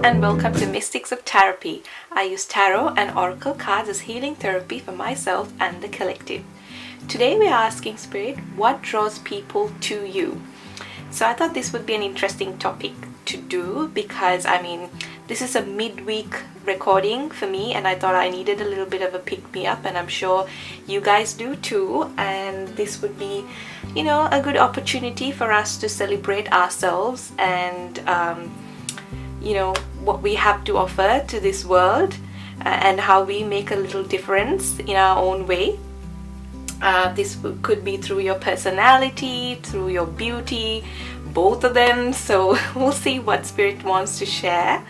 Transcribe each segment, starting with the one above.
and welcome to Mystics of Taropy. I use tarot and oracle cards as healing therapy for myself and the collective. Today we are asking Spirit, what draws people to you? So I thought this would be an interesting topic to do because this is a midweek recording for me and I thought I needed a little bit of a pick-me-up, and I'm sure you guys do too, and this would be a good opportunity for us to celebrate ourselves and what we have to offer to this world and how we make a little difference in our own way. This could be through your personality, through your beauty, both of them. So we'll see what Spirit wants to share.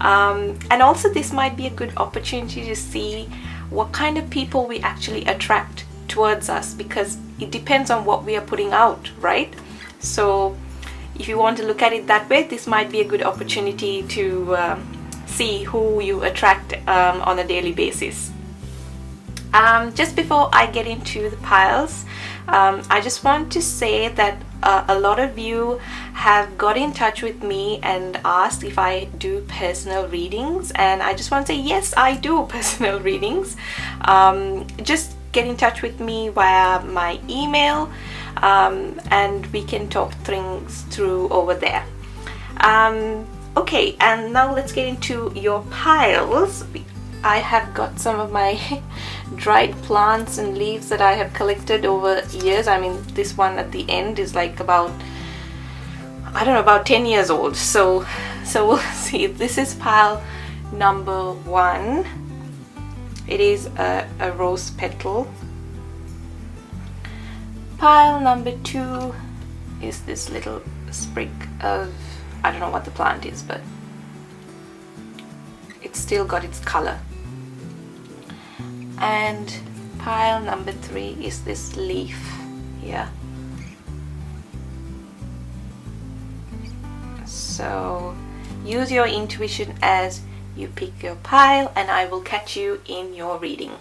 And also this might be a good opportunity to see what kind of people we actually attract towards us, because it depends on what we are putting out, right? So if you want to look at it that way, this might be a good opportunity to see who you attract on a daily basis. Just before I get into the piles, I just want to say that a lot of you have got in touch with me and asked if I do personal readings, and I just want to say yes, I do personal readings. Just get in touch with me via my email, and we can talk things through over there. Okay, and now let's get into your piles. I have got some of my dried plants and leaves that I have collected over years. This one at the end is like about 10 years old. So we'll see. This is pile number 1. It is a rose petal. Pile number 2 is this little sprig of, I don't know what the plant is, but it's still got its color. And pile number 3 is this leaf here. So use your intuition as you pick your pile, and I will catch you in your reading.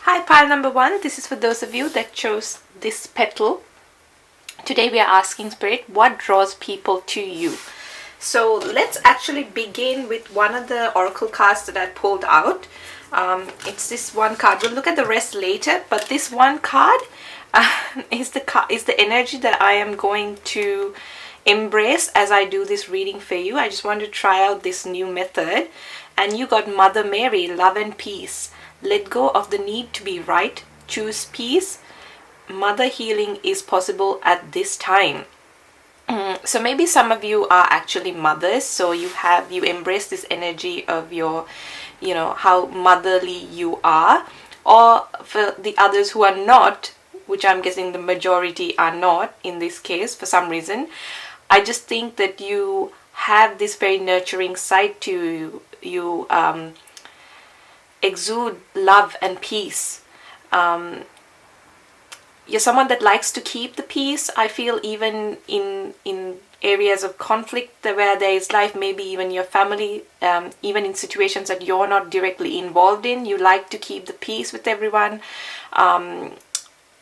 Hi, pile number 1. This is for those of you that chose this petal. Today we are asking Spirit, what draws people to you? So let's actually begin with one of the oracle cards that I pulled out. It's this one card. We'll look at the rest later, but this one card is the energy that I am going to embrace as I do this reading for you. I just want to try out this new method. And you got Mother Mary, love and peace. Let go of the need to be right. Choose peace. Mother healing is possible at this time. So maybe some of you are actually mothers, so you embrace this energy of your, how motherly you are. Or for the others who are not, which I'm guessing the majority are not in this case for some reason, I just think that you have this very nurturing side to you. You exude love and peace. You're someone that likes to keep the peace. I feel even in areas of conflict where there is life, maybe even your family, even in situations that you're not directly involved in, you like to keep the peace with everyone.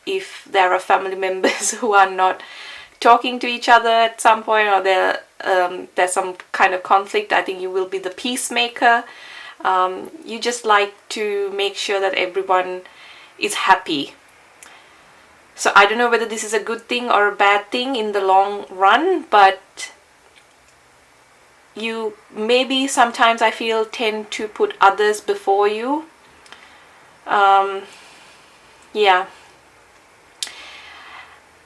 If there are family members who are not talking to each other at some point, or there's some kind of conflict, I think you will be the peacemaker. You just like to make sure that everyone is happy. So I don't know whether this is a good thing or a bad thing in the long run, but you maybe sometimes I feel tend to put others before you. Yeah.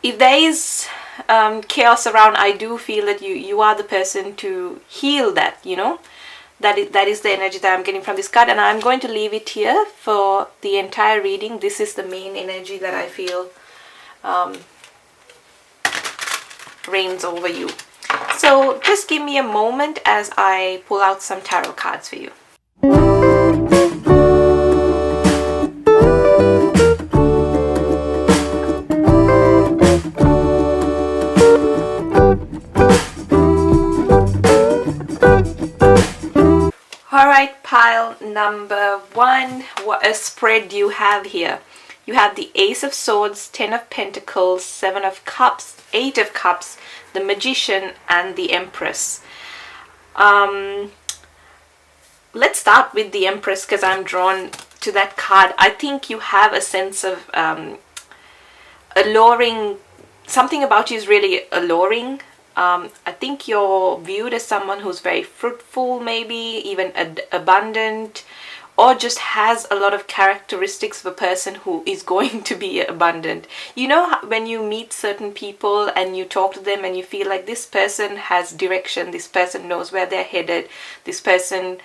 If there is chaos around, I do feel that you are the person to heal that, That is the energy that I'm getting from this card, and I'm going to leave it here for the entire reading. This is the main energy that I feel reigns over you. So just give me a moment as I pull out some tarot cards for you. Alright, pile number 1, what a spread you have here. You have the Ace of Swords, 10 of Pentacles, 7 of Cups, 8 of Cups, the Magician, and the Empress. Let's start with the Empress, because I'm drawn to that card. I think you have a sense of alluring. Something about you is really alluring. I think you're viewed as someone who's very fruitful, maybe even abundant, or just has a lot of characteristics of a person who is going to be abundant. You know, when you meet certain people and you talk to them and you feel like this person has direction, this person knows where they're headed, this person,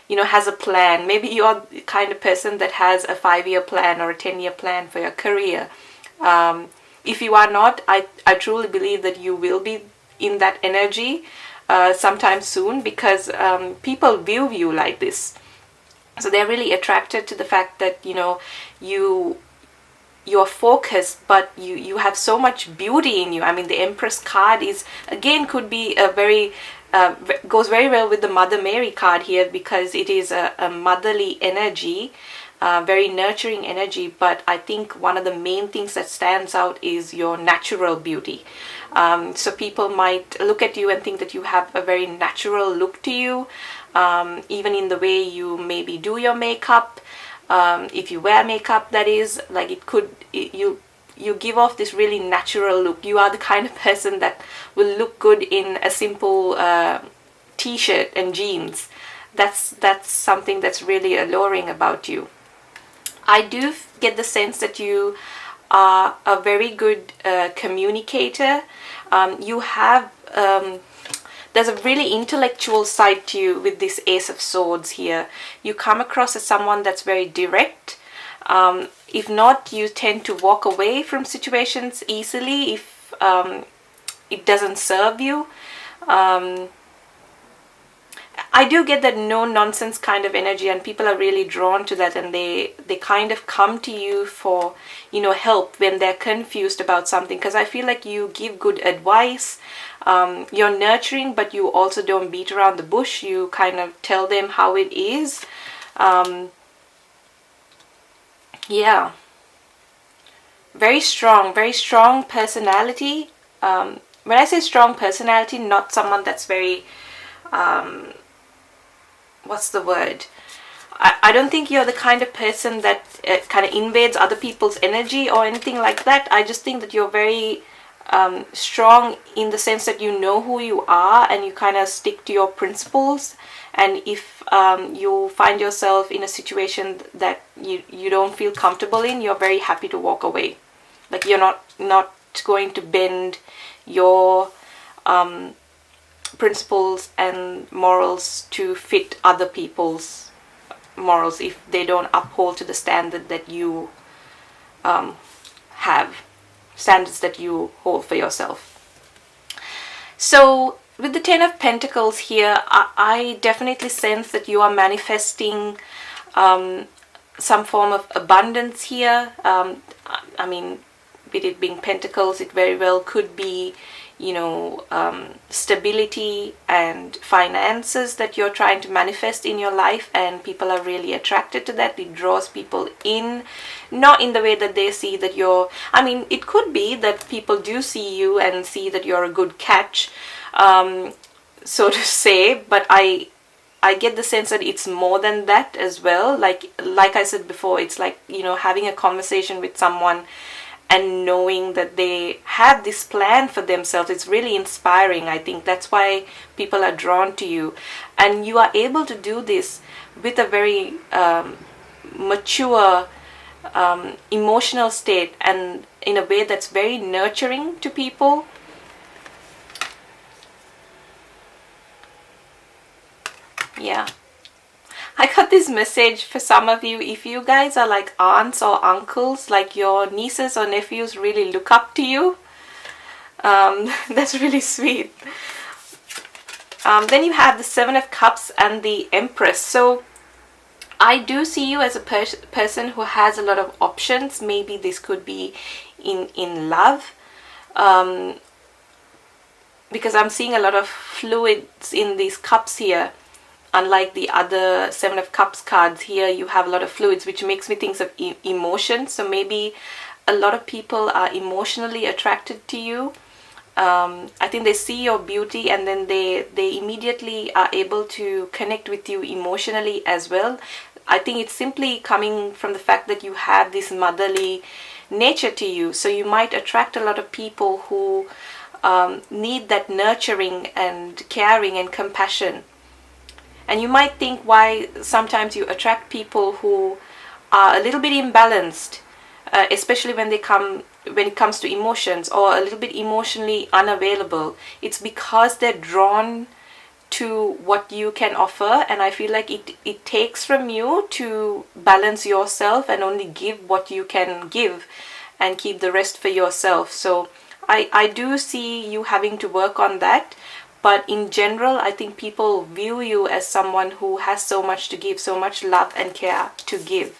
you know, has a plan. Maybe you're the kind of person that has a 5-year plan or a 10-year plan for your career. If you are not, I truly believe that you will be in that energy sometime soon, because people view you like this. So they're really attracted to the fact that, you know, you're focused, but you have so much beauty in you. I mean, the Empress card is, again, could be a very goes very well with the Mother Mary card here, because it is a motherly energy, very nurturing energy. But I think one of the main things that stands out is your natural beauty. So people might look at you and think that you have a very natural look to you, even in the way you maybe do your makeup. If you wear makeup, that is, like, you give off this really natural look. You are the kind of person that will look good in a simple t-shirt and jeans. That's something that's really alluring about you. I do get the sense that you are a very good communicator. You have there's a really intellectual side to you with this Ace of Swords here. You come across as someone that's very direct. If not, you tend to walk away from situations easily if it doesn't serve you. I do get that no-nonsense kind of energy, and people are really drawn to that, and they kind of come to you for, you know, help when they're confused about something, because I feel like you give good advice. You're nurturing, but you also don't beat around the bush. You kind of tell them how it is. Yeah. Very strong personality. When I say strong personality, not someone that's very... what's the word? I don't think you're the kind of person that kind of invades other people's energy or anything like that. I just think that you're very strong in the sense that you know who you are and you kind of stick to your principles. And if you find yourself in a situation that you don't feel comfortable in, you're very happy to walk away. Like, you're not going to bend your principles and morals to fit other people's morals if they don't uphold to the standard that you have, standards that you hold for yourself. So with the Ten of Pentacles here, I definitely sense that you are manifesting some form of abundance here. I mean, with it being pentacles, it very well could be, you know, stability and finances that you're trying to manifest in your life, and people are really attracted to that. It draws people in, not in the way that they see that you're... I mean, it could be that people do see you and see that you're a good catch, so to say, but I get the sense that it's more than that as well. Like I said before, it's like, you know, having a conversation with someone and knowing that they have this plan for themselves. It's really inspiring. I think that's why people are drawn to you. And you are able to do this with a very mature emotional state, and in a way that's very nurturing to people. Yeah. I got this message for some of you. If you guys are like aunts or uncles, like your nieces or nephews really look up to you, that's really sweet. Then you have the Seven of Cups and the Empress. So I do see you as a person who has a lot of options. Maybe this could be in love, because I'm seeing a lot of fluids in these cups here. Unlike the other Seven of Cups cards, here you have a lot of fluids, which makes me think of emotion. So maybe a lot of people are emotionally attracted to you. I think they see your beauty, and then they immediately are able to connect with you emotionally as well. I think it's simply coming from the fact that you have this motherly nature to you. So you might attract a lot of people who need that nurturing and caring and compassion. And you might think why sometimes you attract people who are a little bit imbalanced, especially when it comes to emotions, or a little bit emotionally unavailable. It's because they're drawn to what you can offer, and I feel like it takes from you to balance yourself and only give what you can give and keep the rest for yourself. So I do see you having to work on that. But in general, I think people view you as someone who has so much to give, so much love and care to give.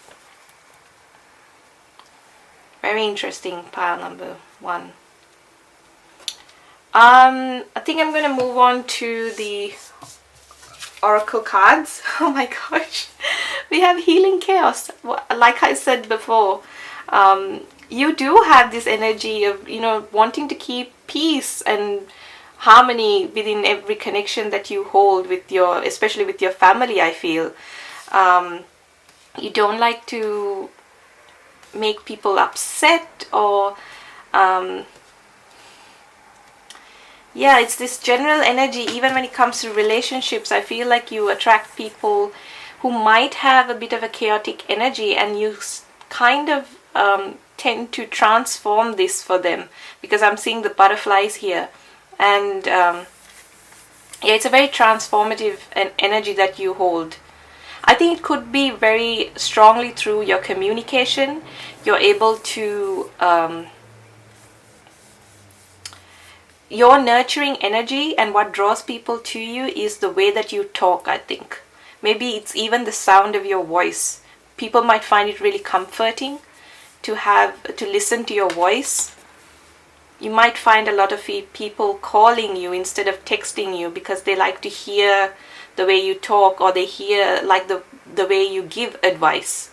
Very interesting, pile number 1. I think I'm going to move on to the oracle cards. Oh my gosh. We have healing chaos. Like I said before, you do have this energy of, wanting to keep peace and harmony within every connection that you hold with especially with your family, I feel. You don't like to make people upset, or it's this general energy. Even when it comes to relationships, I feel like you attract people who might have a bit of a chaotic energy, and you kind of tend to transform this for them, because I'm seeing the butterflies here. And it's a very transformative energy that you hold. I think it could be very strongly through your communication. You're able to your nurturing energy, and what draws people to you is the way that you talk, I think. Maybe it's even the sound of your voice. People might find it really comforting to listen to your voice. You might find a lot of people calling you instead of texting you, because they like to hear the way you talk, or they hear like the way you give advice.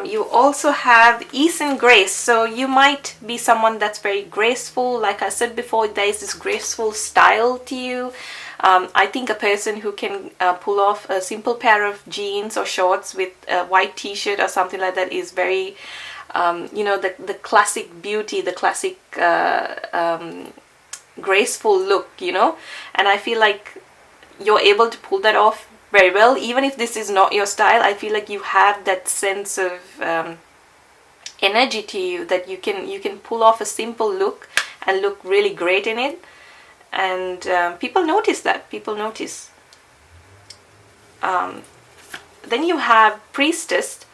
You also have ease and grace. So you might be someone that's very graceful. Like I said before, there is this graceful style to you. I think a person who can pull off a simple pair of jeans or shorts with a white t-shirt or something like that is very, the classic beauty, the classic graceful look, and I feel like you're able to pull that off very well. Even if this is not your style, I feel like you have that sense of energy to you that you can pull off a simple look and look really great in it, and people notice that. Then you have priestess.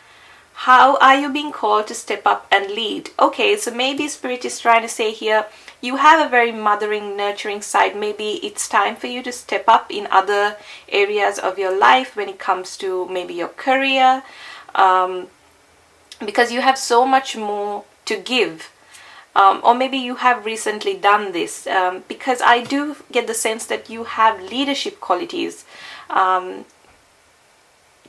How are you being called to step up and lead? Okay, so maybe Spirit is trying to say here, you have a very mothering, nurturing side. Maybe it's time for you to step up in other areas of your life when it comes to maybe your career, because you have so much more to give. Or maybe you have recently done this, because I do get the sense that you have leadership qualities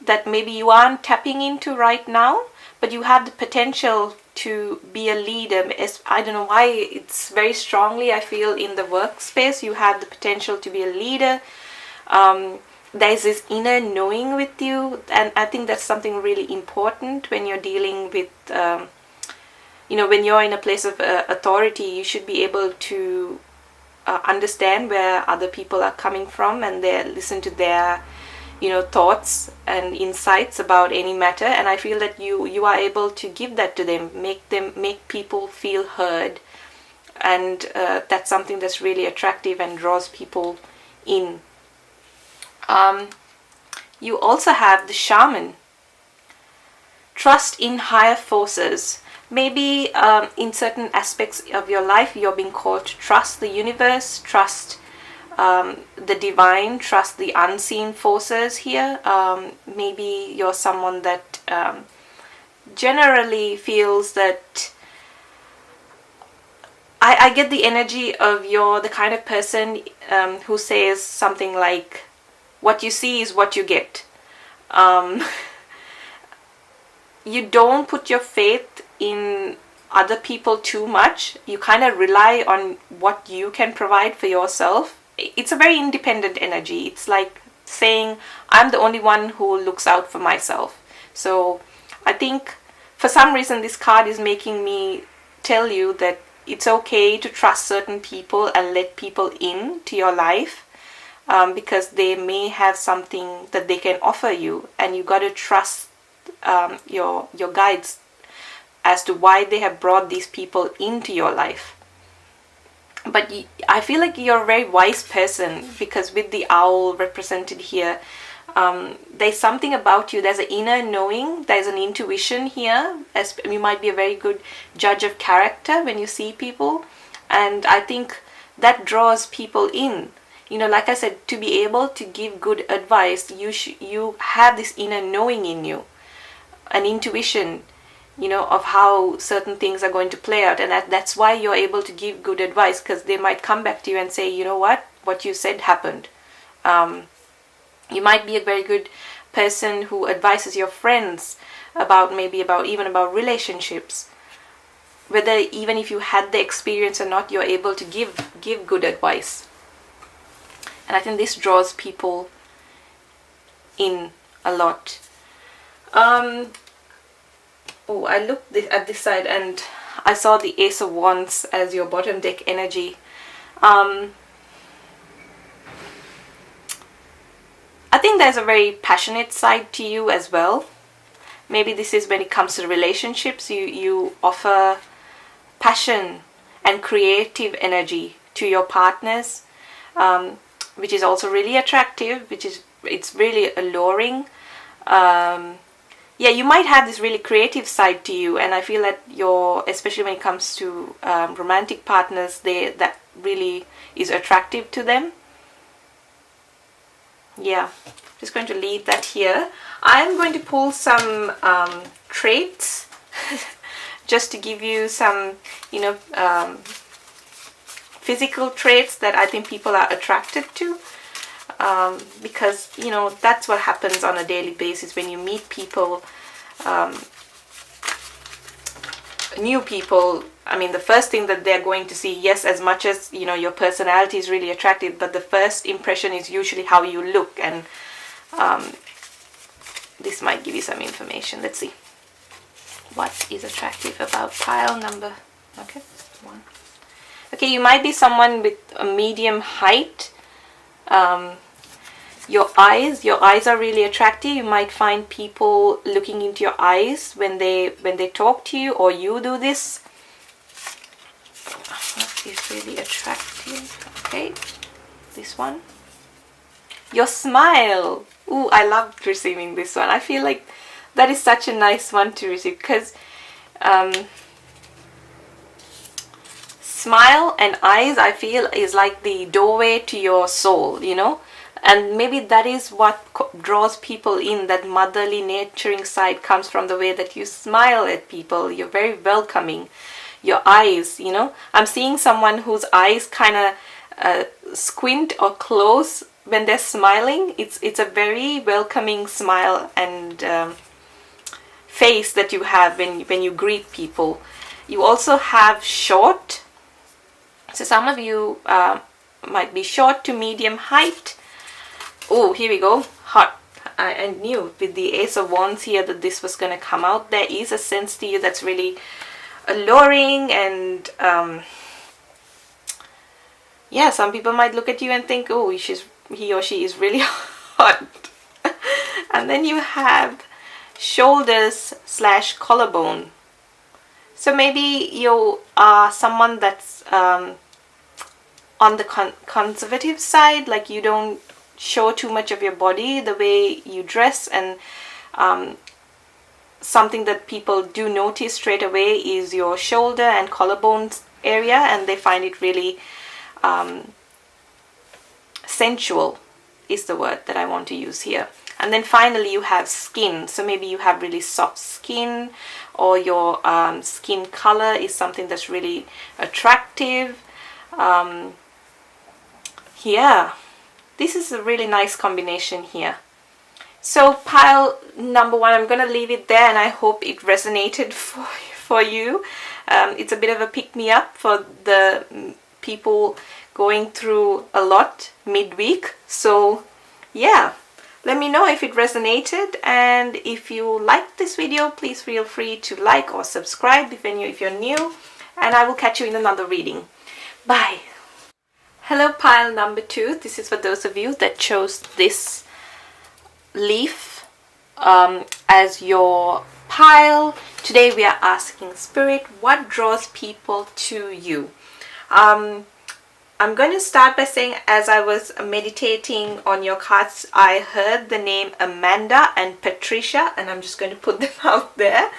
that maybe you aren't tapping into right now, but you have the potential to be a leader. I don't know why, it's very strongly, I feel, in the workspace. You have the potential to be a leader. There's this inner knowing with you, and I think that's something really important when you're dealing with, when you're in a place of authority. You should be able to understand where other people are coming from, and listen to their thoughts and insights about any matter. And I feel that you are able to give that to them, make people feel heard, and that's something that's really attractive and draws people in. You also have the shaman. Trust in higher forces. Maybe in certain aspects of your life you're being called to trust the universe, trust the divine, trust the unseen forces here. Maybe you're someone that generally feels that I get the energy of you're the kind of person who says something like, what you see is what you get. You don't put your faith in other people too much. You kind of rely on what you can provide for yourself. It's a very independent energy. It's like saying, I'm the only one who looks out for myself. So I think for some reason this card is making me tell you that it's okay to trust certain people and let people in to your life, because they may have something that they can offer you, and you got to trust your guides as to why they have brought these people into your life. But I feel like you're a very wise person, because with the owl represented here, there's something about you. There's an inner knowing, there's an intuition here, as you might be a very good judge of character when you see people, and I think that draws people in. You know, like I said, to be able to give good advice, you have this inner knowing in you, an intuition, you know, of how certain things are going to play out, and that's why you're able to give good advice, because they might come back to you and say, you know what you said happened. You might be a very good person who advises your friends about relationships, whether even if you had the experience or not, you're able to give good advice. And I think this draws people in a lot. I looked at this side and I saw the Ace of Wands as your bottom deck energy. I think there's a very passionate side to you as well. Maybe this is when it comes to relationships, you offer passion and creative energy to your partners, which is also really attractive, it's really alluring. You might have this really creative side to you, and I feel that especially when it comes to romantic partners, that really is attractive to them. Yeah, just going to leave that here. I'm going to pull some traits just to give you some, physical traits that I think people are attracted to, because, that's what happens on a daily basis when you meet people, new people. I mean, the first thing that they're going to see, yes, as much as, your personality is really attractive, but the first impression is usually how you look, and this might give you some information. Let's see. What is attractive about pile number, 1. Okay, you might be someone with a medium height. Your eyes are really attractive. You might find people looking into your eyes when they talk to you, or you do this. What is really attractive? Okay, this one. Your smile. Ooh, I loved receiving this one. I feel like that is such a nice one to receive, because smile and eyes, I feel, is like the doorway to your soul, and maybe that is what draws people in. That motherly, nurturing side comes from the way that you smile at people. You're very welcoming. Your eyes, I'm seeing someone whose eyes kind of squint or close when they're smiling. It's a very welcoming smile and face that you have when you greet people. You also have short. So some of you might be short to medium height. Oh, here we go. Hot. I knew with the Ace of Wands here that this was going to come out. There is a sense to you that's really alluring, and some people might look at you and think, oh, he or she is really hot. And then you have shoulders / collarbone. So maybe you are someone that's on the conservative side, like you don't show too much of your body, the way you dress, and something that people do notice straight away is your shoulder and collarbone area, and they find it really sensual is the word that I want to use here. And then finally you have skin. So maybe you have really soft skin, or your skin color is something that's really attractive. This is a really nice combination here. So pile number 1, I'm going to leave it there, and I hope it resonated for you. It's a bit of a pick-me-up for the people going through a lot midweek. So yeah, let me know if it resonated, and if you liked this video, please feel free to like or subscribe if you're new, and I will catch you in another reading. Bye. Hello pile number 2. This is for those of you that chose this leaf as your pile. Today we are asking Spirit, what draws people to you? I'm going to start by saying, as I was meditating on your cards, I heard the name Amanda and Patricia, and I'm just going to put them out there.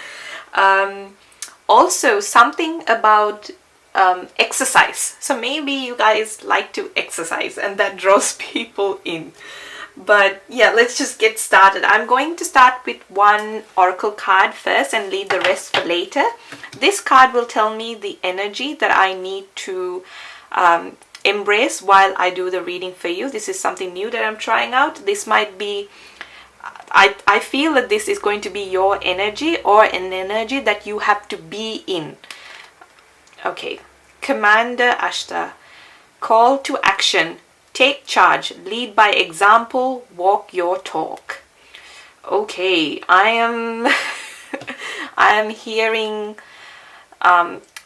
Also, something about exercise. So maybe you guys like to exercise, and that draws people in. But yeah, let's just get started. I'm going to start with one oracle card first and leave the rest for later. This card will tell me the energy that I need to embrace while I do the reading for you. This is something new that I'm trying out. This might be, I feel that this is going to be your energy, or an energy that you have to be in. Okay, Commander Ashta, call to action, take charge, lead by example, walk your talk. Okay, I am hearing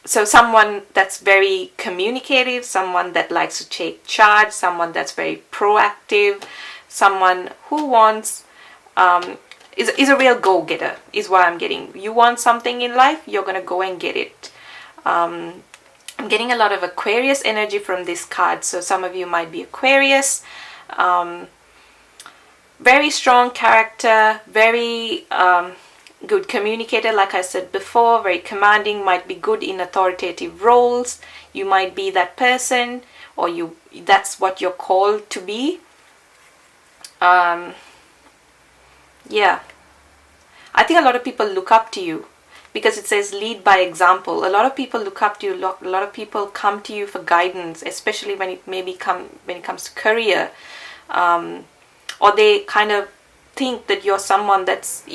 so someone that's very communicative, someone that likes to take charge, someone that's very proactive, someone who wants is a real go-getter is what I'm getting. You want something in life, you're gonna go and get it. I'm getting a lot of Aquarius energy from this card, so some of you might be Aquarius. Very strong character, very good communicator, like I said before, very commanding, might be good in authoritative roles. You might be that person, or that's what you're called to be. Yeah, I think a lot of people look up to you, because it says lead by example. A lot of people look up to you. A lot of people come to you for guidance, especially when it comes to career, or they kind of think that you're someone that's,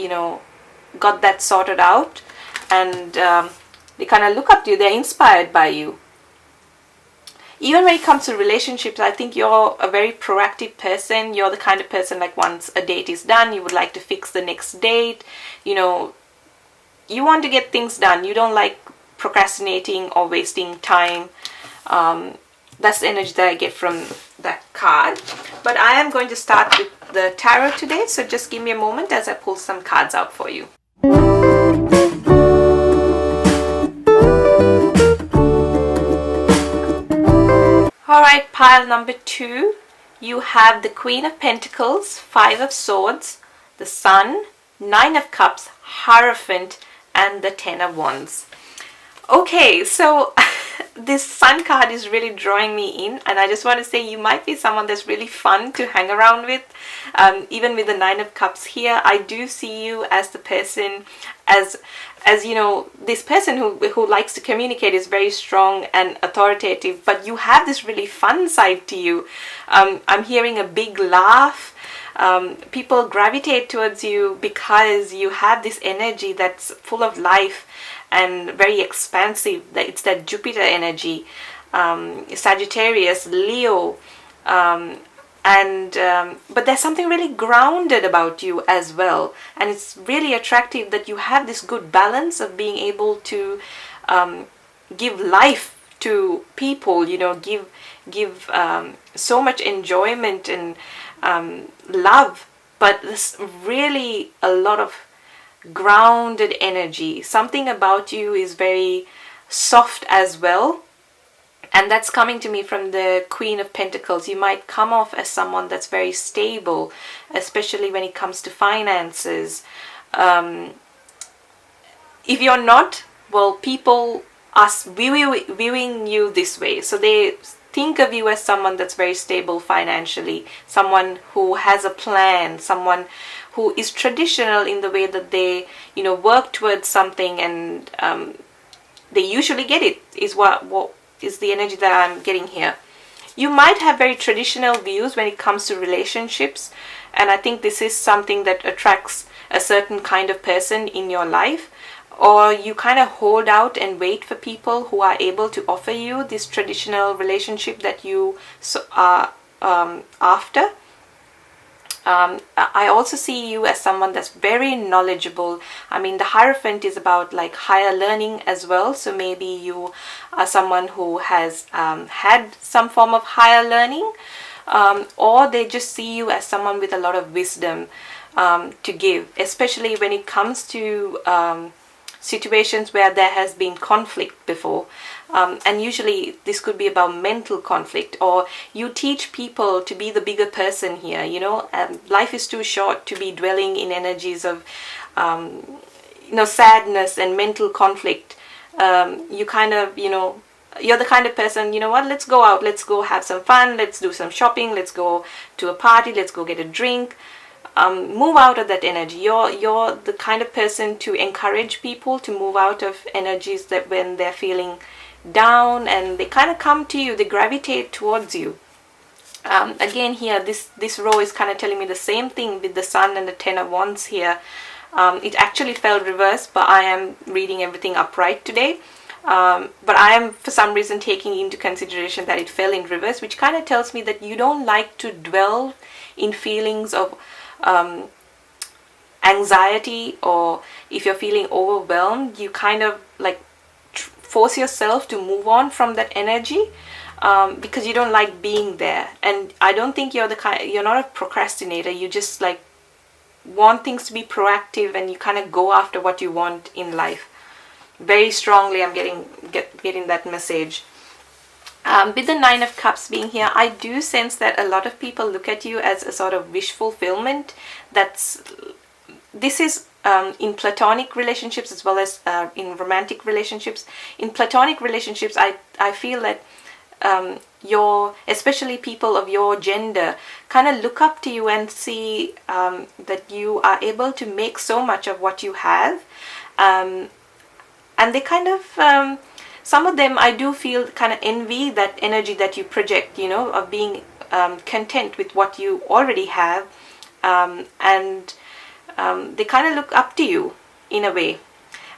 got that sorted out, and they kind of look up to you. They're inspired by you. Even when it comes to relationships, I think you're a very proactive person. You're the kind of person, like, once a date is done, you would like to fix the next date. You want to get things done. You don't like procrastinating or wasting time. That's the energy that I get from that card. But I am going to start with the tarot today, so just give me a moment as I pull some cards out for you. Alright, pile number 2. You have the Queen of Pentacles, 5 of Swords, the Sun, 9 of Cups, Hierophant, and the 10 of Wands. Okay, so this Sun card is really drawing me in, and I just want to say you might be someone that's really fun to hang around with. Even with the 9 of Cups here, I do see you as the person, as this person who likes to communicate, is very strong and authoritative, but you have this really fun side to you. I'm hearing a big laugh. People gravitate towards you because you have this energy that's full of life and very expansive. It's that Jupiter energy, Sagittarius, Leo, but there's something really grounded about you as well, and it's really attractive that you have this good balance of being able to give life to people, give so much enjoyment and love, but there's really a lot of grounded energy. Something about you is very soft as well, and that's coming to me from the Queen of Pentacles. You might come off as someone that's very stable, especially when it comes to finances. If you're not, well, people are viewing you this way, so they think of you as someone that's very stable financially, someone who has a plan, someone who is traditional in the way that they, work towards something, and they usually get it, is what is the energy that I'm getting here. You might have very traditional views when it comes to relationships, and I think this is something that attracts a certain kind of person in your life. or you kind of hold out and wait for people who are able to offer you this traditional relationship that you are after. I also see you as someone that's very knowledgeable. I mean, the Hierophant is about like higher learning as well. So maybe you are someone who has had some form of higher learning, or they just see you as someone with a lot of wisdom to give, especially when it comes to situations where there has been conflict before. And usually this could be about mental conflict, or you teach people to be the bigger person here, you know. Life is too short to be dwelling in energies of, sadness and mental conflict. You kind of, you're the kind of person, you know what, let's go out, let's go have some fun, let's do some shopping, let's go to a party, let's go get a drink. Move out of that energy. You're the kind of person to encourage people to move out of energies that when they're feeling down, and they kind of come to you, they gravitate towards you. Again here, this row is kind of telling me the same thing with the Sun and the Ten of Wands here. It actually fell reverse, but I am reading everything upright today. But I am for some reason taking into consideration that it fell in reverse, which kind of tells me that you don't like to dwell in feelings of anxiety, or if you're feeling overwhelmed, you kind of like force yourself to move on from that energy, because you don't like being there. And I don't think you're not a procrastinator. You just like want things to be proactive, and you kind of go after what you want in life. Very strongly I'm getting that message. With the Nine of Cups being here, I do sense that a lot of people look at you as a sort of wish fulfillment. This is in platonic relationships as well as in romantic relationships. In platonic relationships, I feel that especially people of your gender kind of look up to you and see that you are able to make so much of what you have, and they kind of some of them, I do feel, kind of envy that energy that you project, of being content with what you already have, and they kind of look up to you in a way.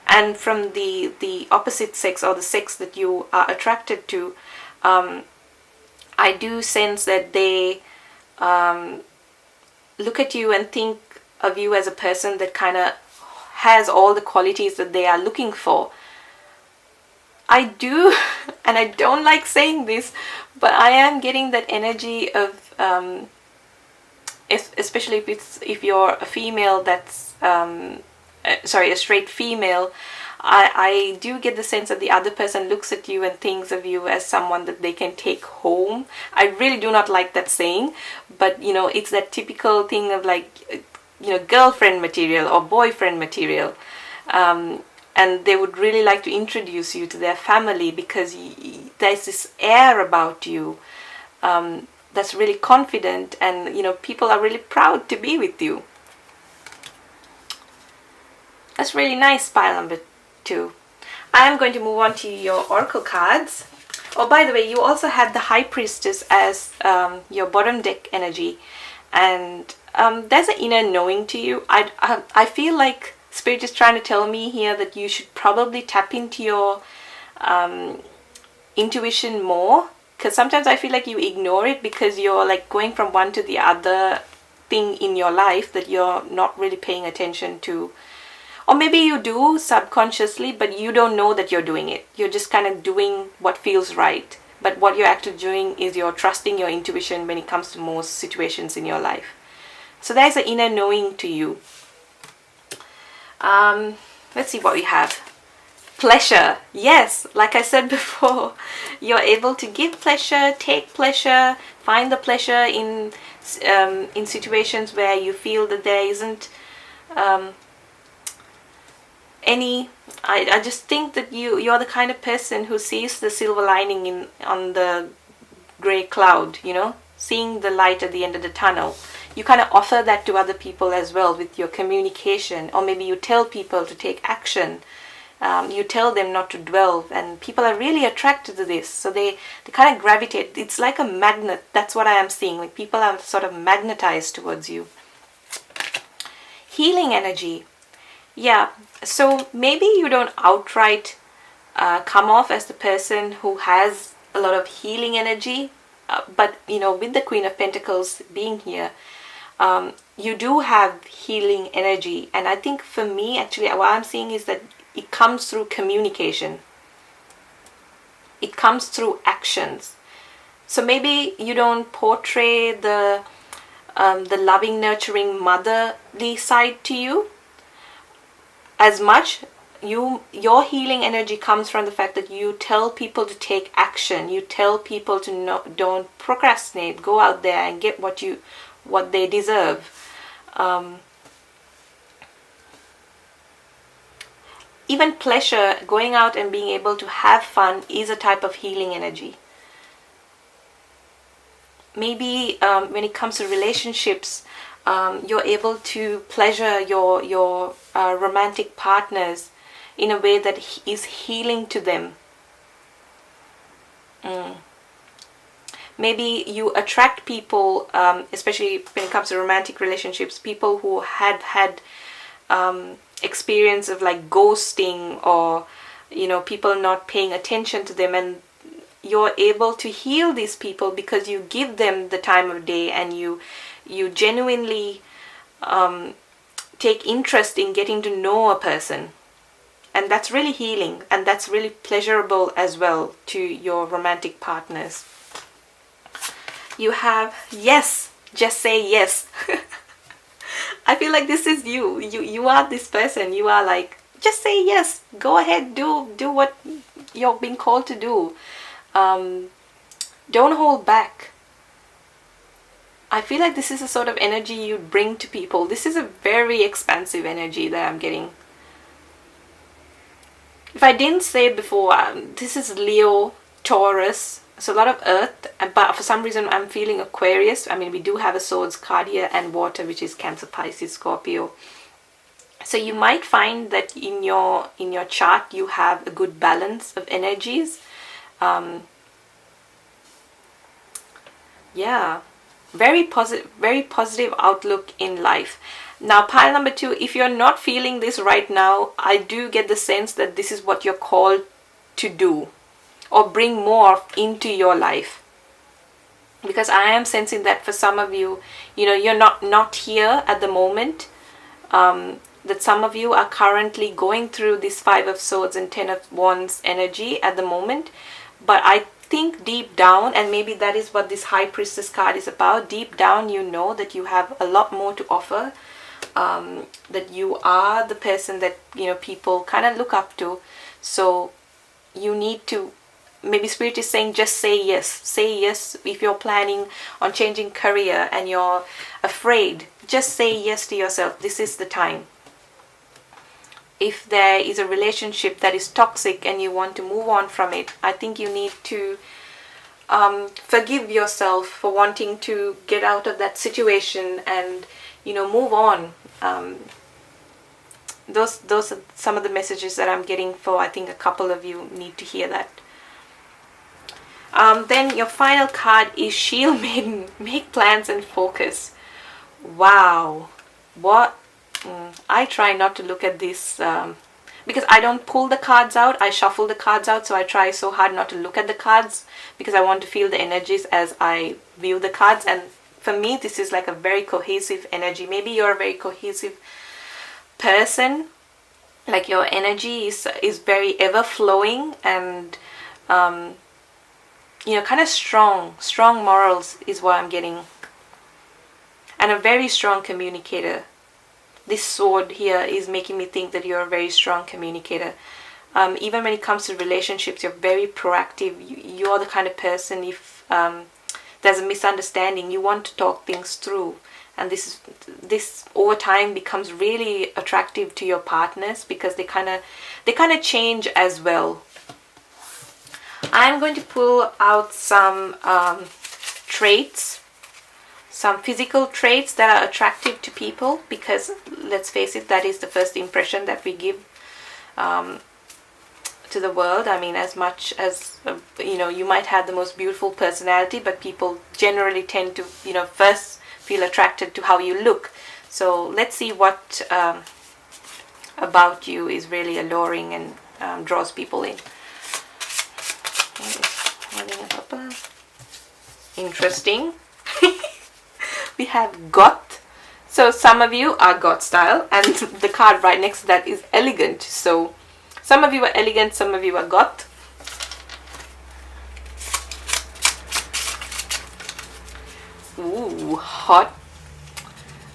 And from the opposite sex, or the sex that you are attracted to, I do sense that they look at you and think of you as a person that kind of has all the qualities that they are looking for. I do, and I don't like saying this, but I am getting that energy of, especially if you're a female that's, a straight female, I do get the sense that the other person looks at you and thinks of you as someone that they can take home. I really do not like that saying, but it's that typical thing of like, girlfriend material or boyfriend material. And they would really like to introduce you to their family, because there's this air about you that's really confident, and people are really proud to be with you. That's really nice, pile number 2. I'm going to move on to your oracle cards. Oh, by the way, you also had the High Priestess as your bottom deck energy, and there's an inner knowing to you. I feel like Spirit is trying to tell me here that you should probably tap into your intuition more, because sometimes I feel like you ignore it because you're like going from one to the other thing in your life that you're not really paying attention to. Or maybe you do subconsciously, but you don't know that you're doing it. You're just kind of doing what feels right. But what you're actually doing is you're trusting your intuition when it comes to most situations in your life. So there's an inner knowing to you. Let's see what we have. Pleasure. Yes, like I said before, you're able to give pleasure, take pleasure, find the pleasure in situations where you feel that there isn't any. I just think that you're the kind of person who sees the silver lining on the grey cloud, seeing the light at the end of the tunnel. You kind of offer that to other people as well with your communication, or maybe you tell people to take action. You tell them not to dwell, and people are really attracted to this, so they kind of gravitate. It's like a magnet. That's what I am seeing. Like people are sort of magnetized towards you. Healing energy. Yeah, so maybe you don't outright come off as the person who has a lot of healing energy, but with the Queen of Pentacles being here, you do have healing energy. And I think for me, actually, what I'm seeing is that it comes through communication, it comes through actions. So maybe you don't portray the loving, nurturing, motherly side to you as much. Your healing energy comes from the fact that you tell people to take action. You tell people to don't procrastinate. Go out there and get what they deserve. Even pleasure, going out and being able to have fun, is a type of healing energy. Maybe when it comes to relationships, you're able to pleasure your romantic partners in a way that is healing to them. Maybe you attract people, especially when it comes to romantic relationships, people who had experience of like ghosting, or people not paying attention to them, and you're able to heal these people because you give them the time of day, and you genuinely take interest in getting to know a person. And that's really healing, and that's really pleasurable as well to your romantic partners. You have yes, just say yes. I feel like this is you. You are this person. You are like, just say yes. Go ahead, do what you're being called to do. Don't hold back. I feel like this is a sort of energy you bring to people. This is a very expansive energy that I'm getting. If I didn't say it before, this is Leo, Taurus. So a lot of earth, but for some reason I'm feeling Aquarius. I mean, we do have a swords card here, and water, which is Cancer, Pisces, Scorpio. So you might find that in your chart you have a good balance of energies. Yeah, very positive outlook in life. Now, pile number 2, if you're not feeling this right now, I do get the sense that this is what you're called to do, or bring more into your life. Because I am sensing that for some of you, you're not here at the moment. That some of you are currently going through this 5 of Swords and 10 of Wands energy at the moment. But I think deep down, and maybe that is what this High Priestess card is about, deep down you know that you have a lot more to offer. That you are the person that people kind of look up to. So you need to, maybe Spirit is saying, just say yes. Say yes if you're planning on changing career and you're afraid. Just say yes to yourself. This is the time. If there is a relationship that is toxic and you want to move on from it, I think you need to forgive yourself for wanting to get out of that situation and move on. Those are some of the messages that I'm getting for, I think, a couple of you need to hear that. Then your final card is Shield Maiden. Make plans and focus. Wow. What? I try not to look at this because I don't pull the cards out. I shuffle the cards out. So I try so hard not to look at the cards because I want to feel the energies as I view the cards. And for me, this is like a very cohesive energy. Maybe you're a very cohesive person. Like your energy is very ever flowing and kind of strong morals is what I'm getting, and a very strong communicator. This sword here is making me think that you're a very strong communicator. Even when it comes to relationships, you're very proactive. You're the kind of person, if there's a misunderstanding, you want to talk things through. And this over time becomes really attractive to your partners because they kind of change as well. I'm going to pull out some traits, some physical traits that are attractive to people, because let's face it, that is the first impression that we give to the world. I mean, as much as you might have the most beautiful personality, but people generally tend to first feel attracted to how you look. So let's see what about you is really alluring and draws people in. Interesting. We have got. So some of you are got style, and the card right next to that is elegant. So some of you are elegant, some of you are got. Ooh, hot.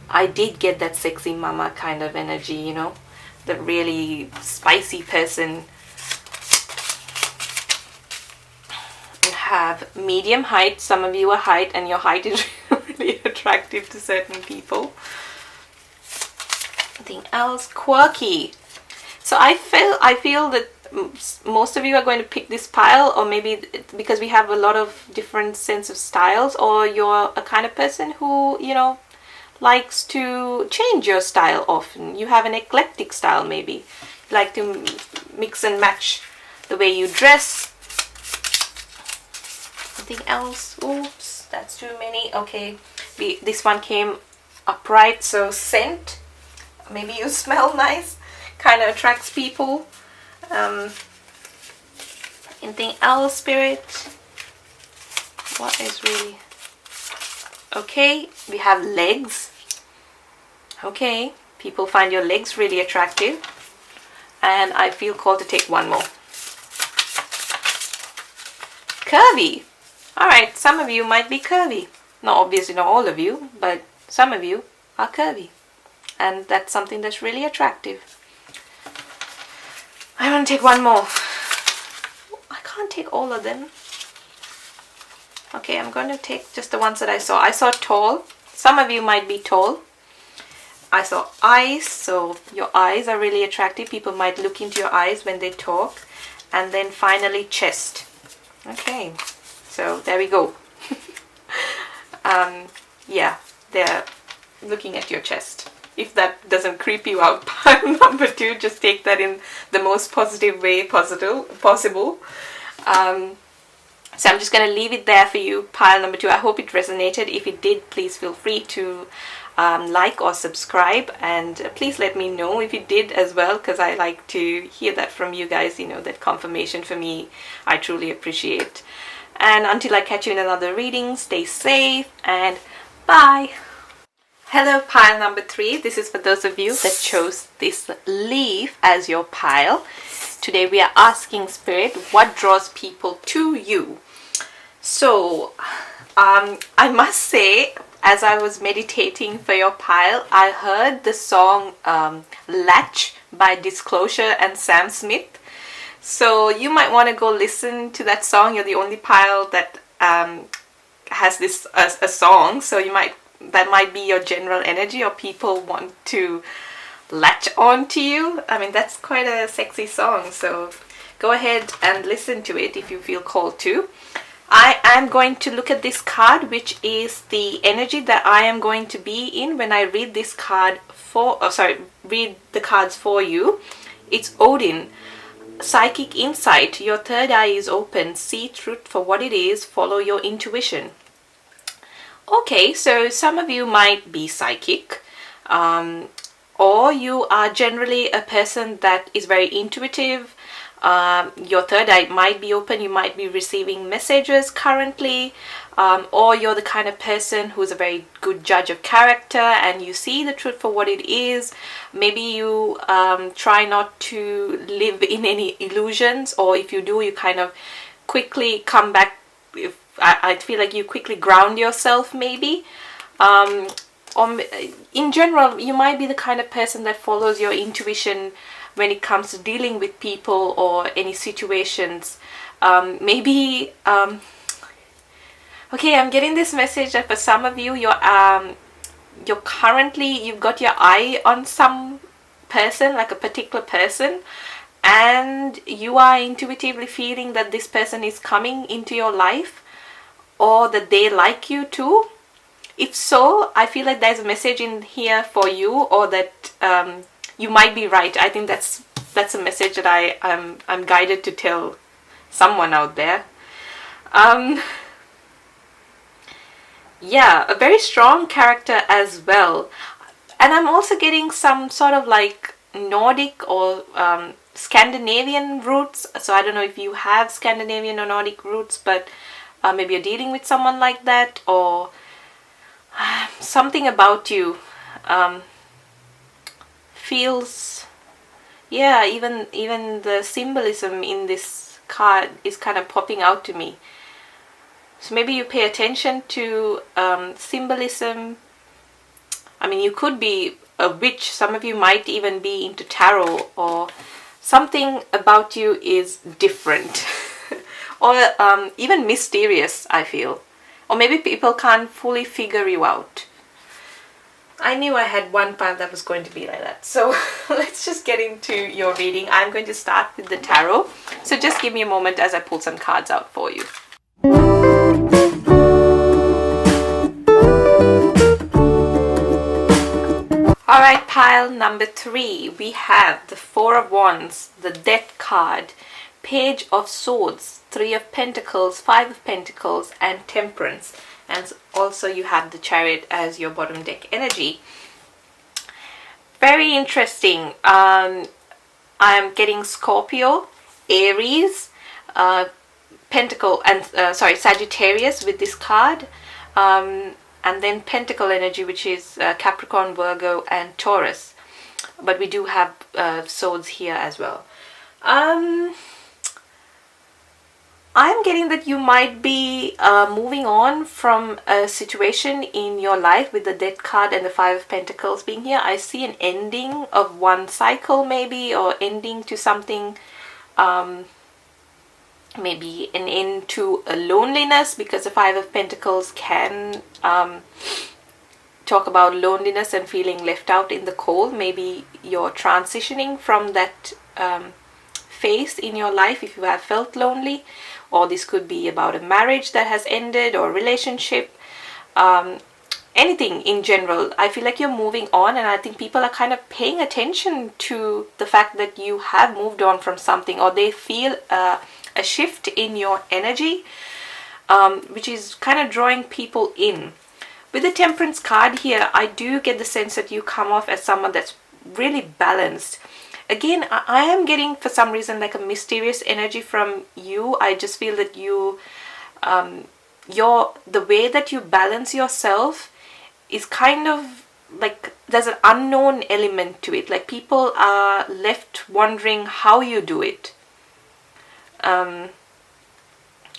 I did get that sexy mama kind of energy, you know, the really spicy person. You have medium height. Some of you are height, and your height is really attractive to certain people. Anything else? Quirky. So I feel that most of you are going to pick this pile, or maybe because we have a lot of different sense of styles, or you're a kind of person who, you know, likes to change your style often. You have an eclectic style maybe. You like to mix and match the way you dress. Anything else? Oops, that's too many. Okay, this one came upright, so scent. Maybe you smell nice, kind of attracts people. Anything else, Spirit? What is really... Okay, we have legs. Okay, people find your legs really attractive. And I feel called to take one more. Curvy. Alright, some of you might be curvy. Not obviously not all of you, but some of you are curvy. And that's something that's really attractive. I want to take one more. I can't take all of them. Okay, I'm going to take just the ones that I saw. I saw tall. Some of you might be tall. I saw eyes. So your eyes are really attractive. People might look into your eyes when they talk. And then finally chest. Okay, so there we go. Yeah, they're looking at your chest. If that doesn't creep you out, pile number 2, just take that in the most positive way possible. So I'm just going to leave it there for you, pile number 2. I hope it resonated. If it did, please feel free to like or subscribe, and please let me know if it did as well, because I like to hear that from you guys. You know, that confirmation for me, I truly appreciate. And until I catch you in another reading, stay safe and bye. Hello, pile number 3. This is for those of you that chose this leaf as your pile. Today we are asking Spirit, what draws people to you? So, I must say, as I was meditating for your pile, I heard the song Latch by Disclosure and Sam Smith. So you might want to go listen to that song. You're the only pile that has this a song, so that might be your general energy, or people want to latch on to you. I mean, that's quite a sexy song, so go ahead and listen to it if you feel called to. I am going to look at this card, which is the energy that I am going to be in when I read this card read the cards for you. It's Odin. Psychic insight. Your third eye is open. See truth for what it is. Follow your intuition. Okay, so some of you might be psychic, or you are generally a person that is very intuitive. Your third eye might be open. You might be receiving messages currently, or you're the kind of person who's a very good judge of character and you see the truth for what it is. Maybe you try not to live in any illusions, or if you do, you kind of quickly come back. I feel like you quickly ground yourself maybe. In general, you might be the kind of person that follows your intuition when it comes to dealing with people or any situations. Okay, I'm getting this message that for some of you, you've got your eye on some person, like a particular person, and you are intuitively feeling that this person is coming into your life, or that they like you too. If so, I feel like there's a message in here for you, or that you might be right. I think that's a message that I'm guided to tell someone out there. Yeah, a very strong character as well. And I'm also getting some sort of like Nordic or Scandinavian roots. So I don't know if you have Scandinavian or Nordic roots, but maybe you're dealing with someone like that, or something about you feels, yeah, even the symbolism in this card is kind of popping out to me. So maybe you pay attention to symbolism. I mean, you could be a witch. Some of you might even be into tarot, or something about you is different. Or even mysterious, I feel. Or maybe people can't fully figure you out. I knew I had one pile that was going to be like that. So let's just get into your reading. I'm going to start with the tarot. So just give me a moment as I pull some cards out for you. Alright, pile number 3. We have the Four of Wands, the Death card, Page of Swords, 3 of Pentacles, 5 of Pentacles, and Temperance. And also you have the Chariot as your bottom deck energy. Very interesting. I'm getting Scorpio, Aries, Pentacle, and Sagittarius with this card. And then Pentacle energy, which is Capricorn, Virgo, and Taurus. But we do have swords here as well. I'm getting that you might be moving on from a situation in your life with the Death card and the 5 of Pentacles being here. I see an ending of one cycle maybe, or ending to something, maybe an end to a loneliness, because the 5 of Pentacles can talk about loneliness and feeling left out in the cold. Maybe you're transitioning from that phase in your life if you have felt lonely. Or this could be about a marriage that has ended, or a relationship, anything in general. I feel like you're moving on, and I think people are kind of paying attention to the fact that you have moved on from something, or they feel a shift in your energy, which is kind of drawing people in. With the Temperance card here, I do get the sense that you come off as someone that's really balanced. Again, I am getting, for some reason, like a mysterious energy from you. I just feel that you, the way that you balance yourself is kind of like there's an unknown element to it. Like people are left wondering how you do it.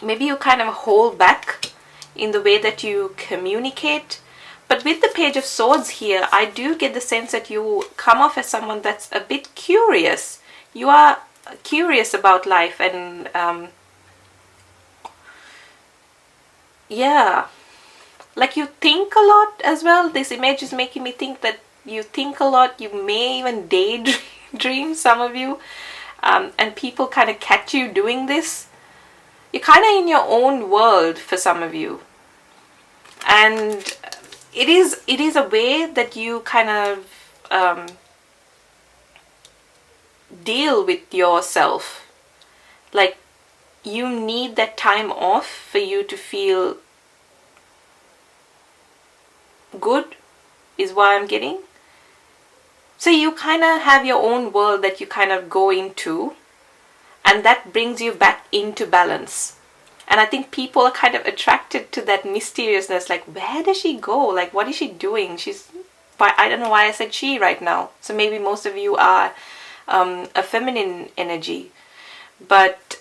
Maybe you kind of hold back in the way that you communicate. But with the Page of Swords here, I do get the sense that you come off as someone that's a bit curious. You are curious about life, and yeah, like you think a lot as well. This image is making me think that you think a lot. You may even daydream, some of you, and people kind of catch you doing this. You're kind of in your own world for some of you, and it is a way that you kind of deal with yourself. Like you need that time off for you to feel good, is what I'm getting. So you kind of have your own world that you kind of go into, and that brings you back into balance. And I think people are kind of attracted to that mysteriousness. Like, where does she go? Like, what is she doing? I don't know why I said she right now. So maybe most of you are a feminine energy. But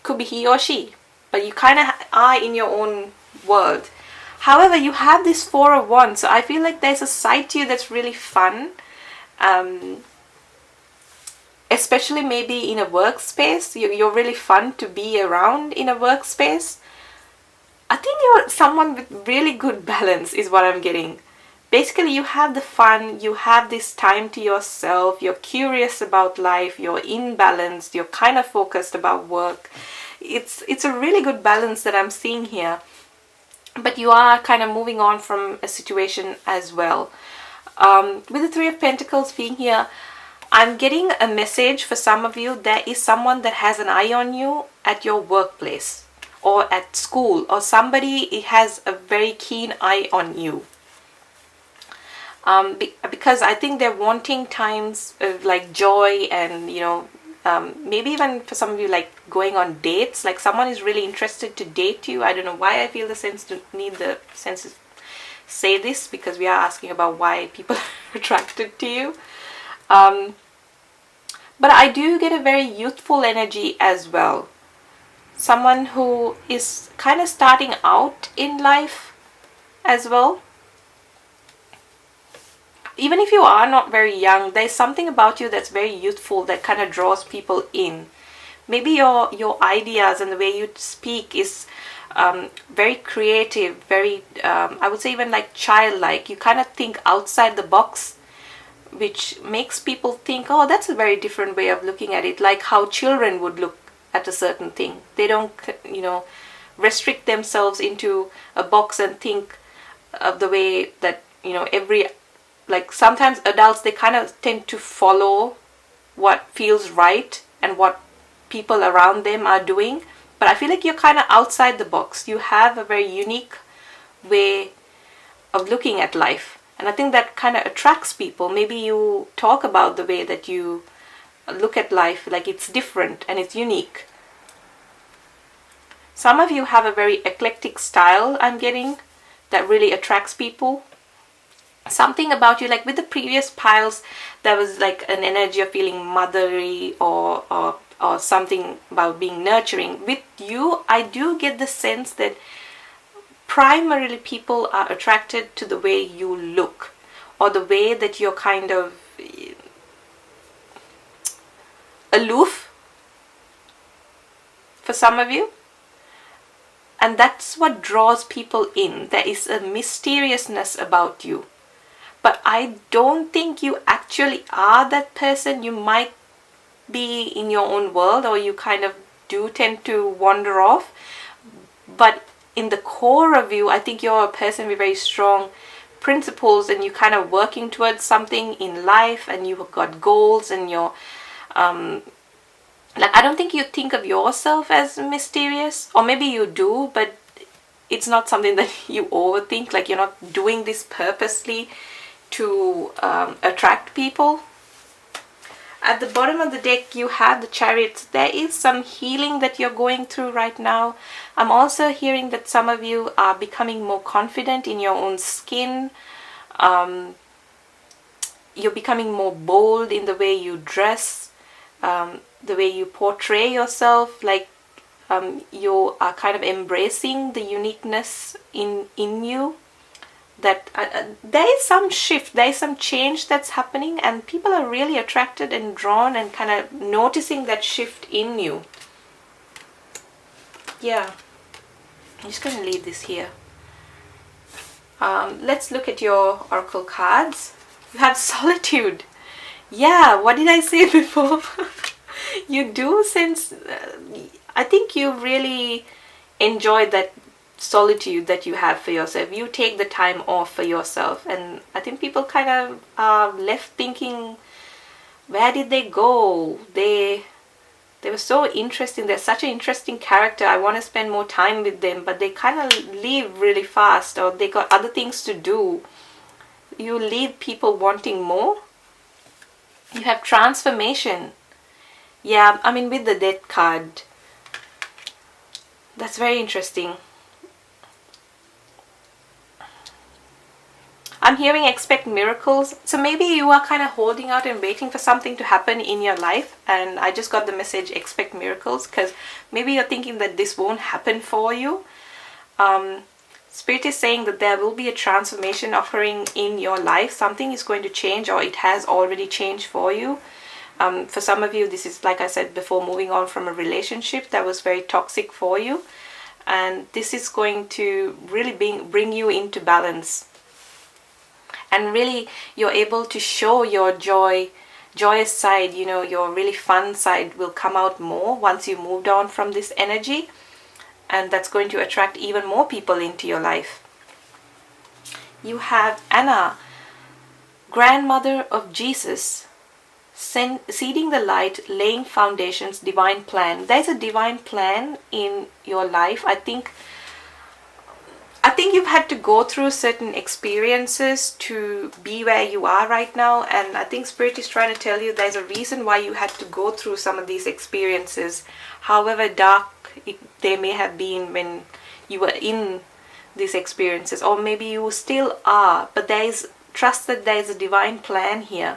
could be he or she. But you kind of are in your own world. However, you have this Four of Wands. So I feel like there's a side to you that's really fun. Especially maybe in a workspace. You're really fun to be around in a workspace. I think you're someone with really good balance is what I'm getting. Basically, you have the fun, you have this time to yourself, you're curious about life, you're in balance, you're kind of focused about work. It's a really good balance that I'm seeing here. But you are kind of moving on from a situation as well. With the Three of Pentacles being here, I'm getting a message for some of you. There is someone that has an eye on you at your workplace or at school, or somebody has a very keen eye on you. because I think they're wanting times of like joy and, maybe even for some of you, like going on dates, like someone is really interested to date you. I don't know why I feel the sense to need the sense to say this, because we are asking about why people are attracted to you. But I do get a very youthful energy as well. Someone who is kind of starting out in life as well. Even if you are not very young, there's something about you that's very youthful that kind of draws people in. Maybe your ideas and the way you speak is very creative, very, I would say even like childlike. You kind of think outside the box, which makes people think, oh, that's a very different way of looking at it, like how children would look at a certain thing. They don't, restrict themselves into a box and think of the way that, like sometimes adults, they kind of tend to follow what feels right and what people around them are doing. But I feel like you're kind of outside the box. You have a very unique way of looking at life. And I think that kind of attracts people. Maybe you talk about the way that you look at life, like it's different and it's unique. Some of you have a very eclectic style, I'm getting, that really attracts people. Something about you, like with the previous piles, there was like an energy of feeling motherly or something about being nurturing. With you, I do get the sense that primarily people are attracted to the way you look, or the way that you're kind of aloof for some of you. And that's what draws people in. There is a mysteriousness about you. But I don't think you actually are that person. You might be in your own world, or you kind of do tend to wander off. But in the core of you, I think you're a person with very strong principles, and you're kind of working towards something in life, and you've got goals, and you're like, I don't think you think of yourself as mysterious, or maybe you do, but it's not something that you overthink. Like, you're not doing this purposely to attract people. At the bottom of the deck, you have the Chariots. There is some healing that you're going through right now. I'm also hearing that some of you are becoming more confident in your own skin. You're becoming more bold in the way you dress, the way you portray yourself. Like, you are kind of embracing the uniqueness in you. That there is some shift, there is some change that's happening, and people are really attracted and drawn and kind of noticing that shift in you. Yeah, I'm just going to leave this here. Let's look at your oracle cards. You have Solitude. Yeah, what did I say before? You do sense, I think you really enjoy that solitude that you have for yourself. You take the time off for yourself, and I think people kind of are left thinking, where did they go? They were so interesting. They're such an interesting character. I want to spend more time with them, but they kind of leave really fast, or they got other things to do. You leave people wanting more. You have Transformation. Yeah, I mean, with the Death card, that's very interesting. I'm hearing expect miracles. So maybe you are kind of holding out and waiting for something to happen in your life. And I just got the message expect miracles, because maybe you're thinking that this won't happen for you. Spirit is saying that there will be a transformation occurring in your life. Something is going to change, or it has already changed for you. For some of you, this is, like I said before, moving on from a relationship that was very toxic for you. And this is going to really bring you into balance. And really, you're able to show your joyous side, your really fun side will come out more once you moved on from this energy. And that's going to attract even more people into your life. You have Anna, grandmother of Jesus, seeding the light, laying foundations, divine plan. There's a divine plan in your life. I think I think you've had to go through certain experiences to be where you are right now, and I think Spirit is trying to tell you there's a reason why you had to go through some of these experiences, however dark they may have been when you were in these experiences, or maybe you still are, but trust that there is a divine plan here.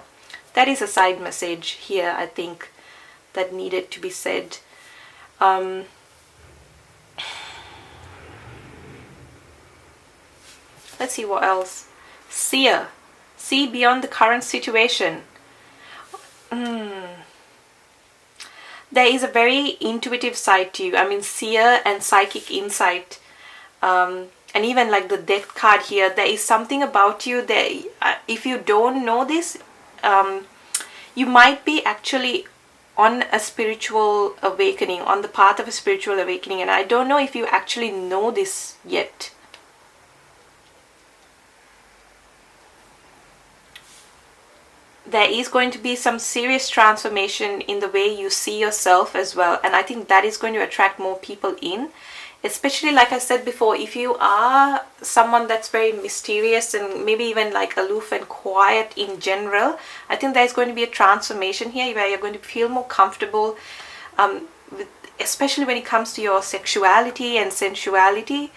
That is a side message here, I think, that needed to be said. Let's see what else. Seer. See beyond the current situation. There is a very intuitive side to you. I mean, seer and psychic insight. And even like the death card here, there is something about you that if you don't know this, you might be actually on a spiritual awakening, on the path of a spiritual awakening. And I don't know if you actually know this yet. There is going to be some serious transformation in the way you see yourself as well, and I think that is going to attract more people in, especially like I said before, if you are someone that's very mysterious and maybe even like aloof and quiet in general. I think there's going to be a transformation here where you're going to feel more comfortable, especially when it comes to your sexuality and sensuality.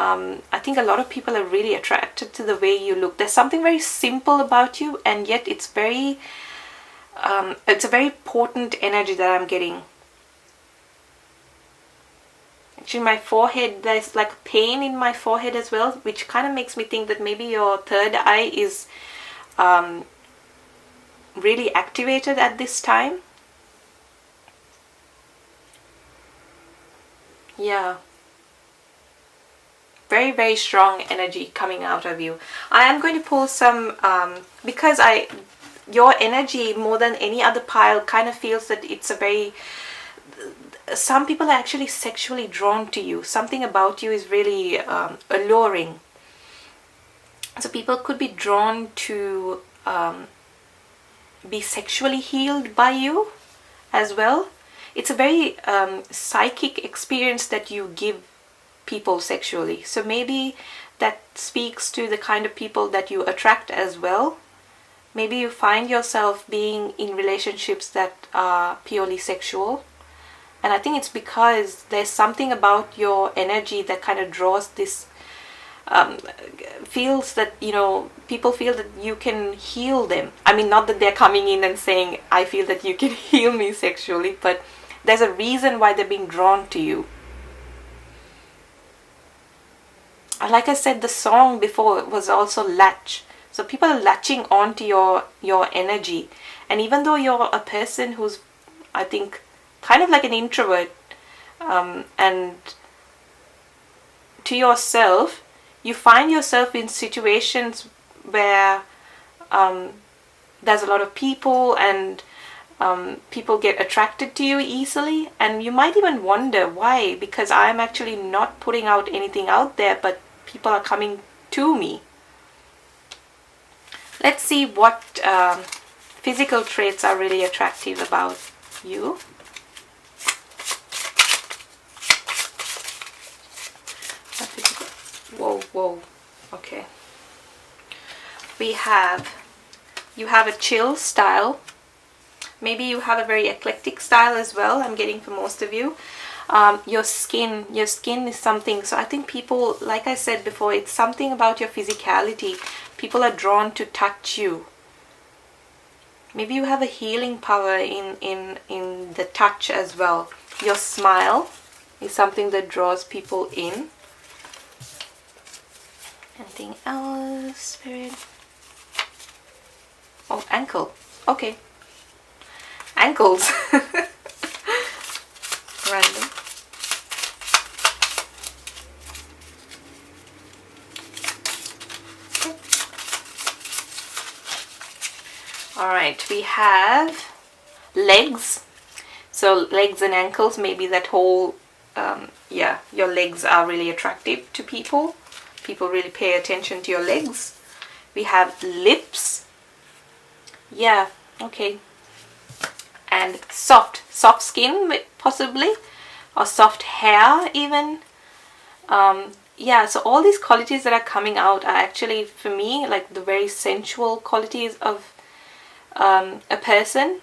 I think a lot of people are really attracted to the way you look. There's something very simple about you, and yet it's a very potent energy that I'm getting. Actually, my forehead, there's like pain in my forehead as well, which kind of makes me think that maybe your third eye is really activated at this time. Yeah. Very, very strong energy coming out of you. I am going to pull some, because your energy more than any other pile kind of feels that it's a very, some people are actually sexually drawn to you. Something about you is really alluring. So people could be drawn to be sexually healed by you as well. It's a very psychic experience that you give people sexually, so maybe that speaks to the kind of people that you attract as well. Maybe you find yourself being in relationships that are purely sexual, and I think it's because there's something about your energy that kind of draws this, feels that, you know, people feel that you can heal them. I mean, not that they're coming in and saying I feel that you can heal me sexually, but there's a reason why they're being drawn to you. Like I said, the song before was also latch. So people are latching onto your energy. And even though you're a person who's, I think, kind of like an introvert, and to yourself, you find yourself in situations where there's a lot of people, and people get attracted to you easily. And you might even wonder why, because I'm actually not putting out anything out there, but people are coming to me. Let's see what physical traits are really attractive about you. Whoa. Okay. You have a chill style. Maybe you have a very eclectic style as well, I'm getting for most of you. Your skin is something. So I think people, like I said before, it's something about your physicality. People are drawn to touch you. Maybe you have a healing power in the touch as well. Your smile is something that draws people in. Anything else, Spirit? Oh, ankle. Okay. Ankles. Random. Okay. Alright, we have legs. So legs and ankles, maybe that whole, your legs are really attractive to people. People really pay attention to your legs. We have lips. Yeah, okay. And soft skin possibly, or soft hair even. yeah, so all these qualities that are coming out are actually, for me, like the very sensual qualities of a person.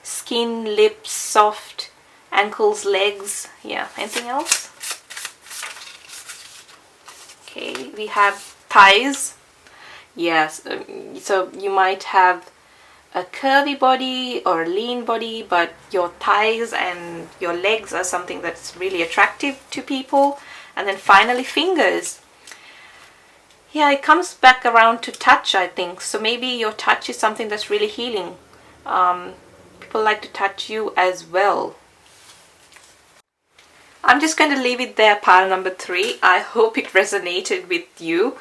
Skin, lips, soft, ankles, legs. Yeah, anything else? Okay, we have thighs. Yes, so you might have a curvy body or a lean body, but your thighs and your legs are something that's really attractive to people. And then finally, fingers. Yeah, it comes back around to touch, I think. So maybe your touch is something that's really healing. People like to touch you as well. I'm just going to leave it there, pile number 3. I hope it resonated with you.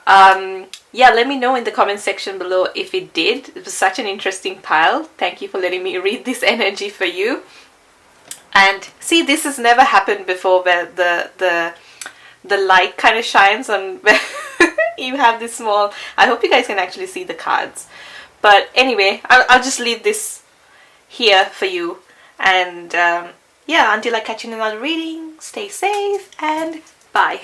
Yeah, let me know in the comment section below if it did. It was such an interesting pile. Thank you for letting me read this energy for you. And see, this has never happened before, where the light kind of shines on where you have this small. I hope you guys can actually see the cards. But anyway, I'll just leave this here for you. And yeah, until I catch you in another reading, stay safe and bye.